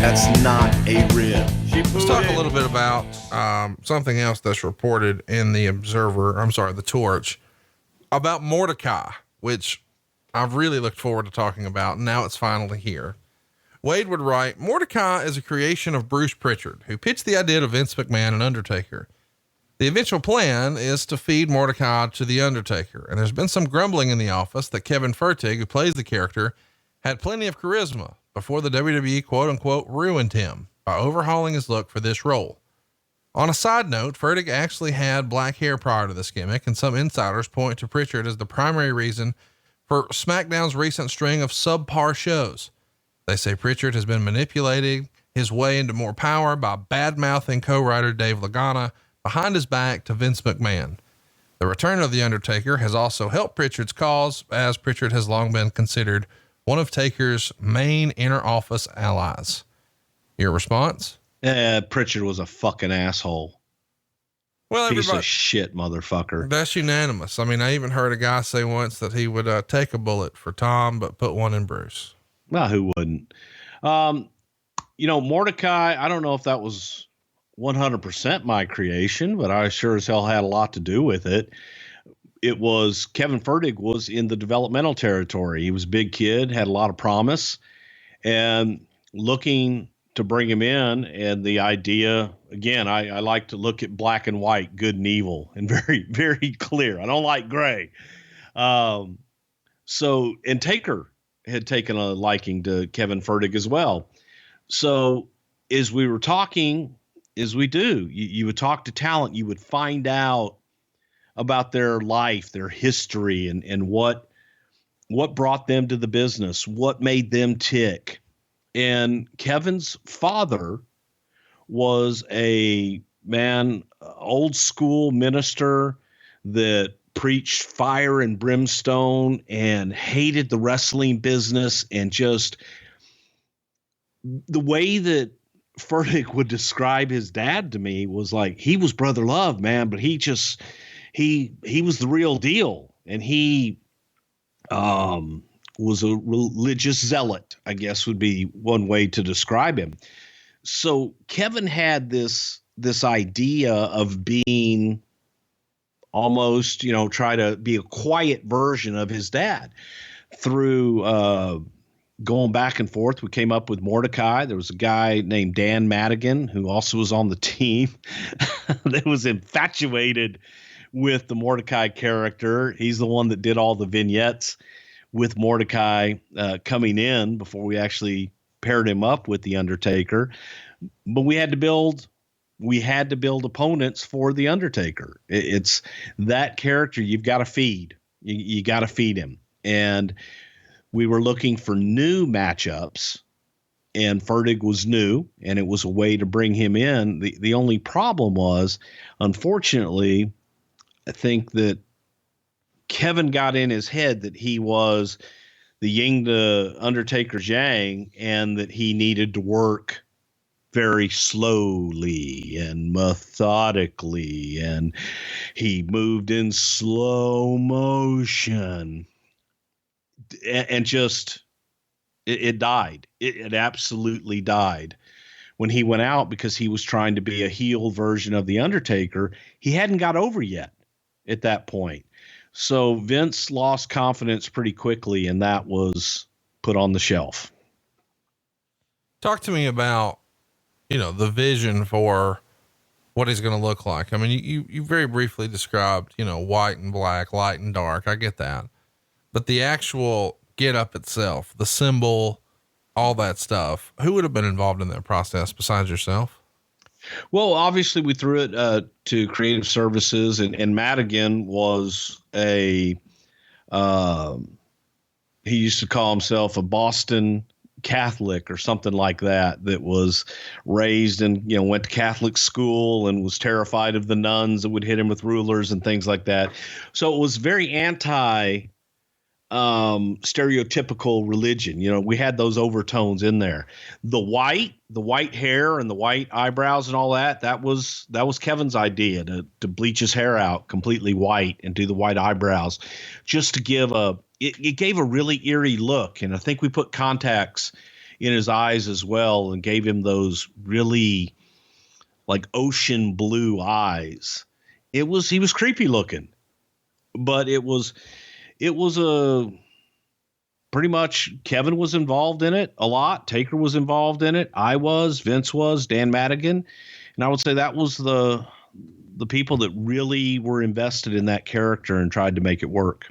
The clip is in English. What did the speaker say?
That's not a rib. Let's talk a little bit about something else that's reported in the the Torch, about Mordecai, which I've really looked forward to talking about. Now it's finally here. Wade would write, Mordecai is a creation of Bruce Prichard, who pitched the idea to Vince McMahon and Undertaker. The eventual plan is to feed Mordecai to the Undertaker, and there's been some grumbling in the office that Kevin Fertig, who plays the character, had plenty of charisma before the WWE quote unquote ruined him by overhauling his look for this role. On a side note, Fertig actually had black hair prior to this gimmick, and some insiders point to Prichard as the primary reason for SmackDown's recent string of subpar shows. They say Prichard has been manipulating his way into more power by bad-mouthing co-writer Dave Lagana behind his back to Vince McMahon. The return of The Undertaker has also helped Prichard's cause, as Prichard has long been considered one of Taker's main inner office allies. Your response? Prichard was a fucking asshole. Well, piece of shit motherfucker. That's unanimous. I mean, I even heard a guy say once that he would take a bullet for Tom, but put one in Bruce. Well, who wouldn't? Mordecai, I don't know if that was 100% my creation, but I sure as hell had a lot to do with it. It was Kevin Fertig was in the developmental territory. He was a big kid, had a lot of promise, and looking to bring him in. And the idea, again, I like to look at black and white, good and evil, and very, very clear. I don't like gray. And Taker had taken a liking to Kevin Fertig as well. So as we were talking, as we do, you would talk to talent, you would find out about their life, their history, and what brought them to the business, what made them tick. And Kevin's father was a old school minister that preached fire and brimstone and hated the wrestling business. And just the way that Fertig would describe his dad to me was like, he was brother love, man, but he was the real deal. And he was a religious zealot, I guess would be one way to describe him. So Kevin had this idea of being almost, try to be a quiet version of his dad. Through going back and forth, we came up with Mordecai. There was a guy named Dan Madigan who also was on the team that was infatuated with the Mordecai character. He's the one that did all the vignettes with Mordecai coming in before we actually paired him up with the Undertaker. But we had to build opponents for the Undertaker. It's that character you've got to feed. You got to feed him. And we were looking for new matchups, and Fertig was new, and it was a way to bring him in. The only problem was, unfortunately, I think that Kevin got in his head that he was the yin to Undertaker's yang, and that he needed to work very slowly and methodically, and he moved in slow motion, and just it died. It absolutely died when he went out, because he was trying to be a heel version of the Undertaker. He hadn't got over yet at that point. So Vince lost confidence pretty quickly, and that was put on the shelf. Talk to me about, the vision for what he's going to look like. I mean, you very briefly described, white and black, light and dark. I get that. But the actual get up itself, the symbol, all that stuff, who would have been involved in that process besides yourself? Well, obviously we threw it to creative services, and Madigan was he used to call himself a Boston Catholic or something like that was raised and, went to Catholic school and was terrified of the nuns that would hit him with rulers and things like that. So it was very stereotypical religion. We had those overtones in there. The white hair and the white eyebrows and all that was Kevin's idea to bleach his hair out completely white and do the white eyebrows, just to give it gave a really eerie look. And I think we put contacts in his eyes as well, and gave him those really like ocean blue eyes. He was creepy looking, but it was a pretty much Kevin was involved in it a lot. Taker was involved in it. Vince was, Dan Madigan. And I would say that was the people that really were invested in that character and tried to make it work.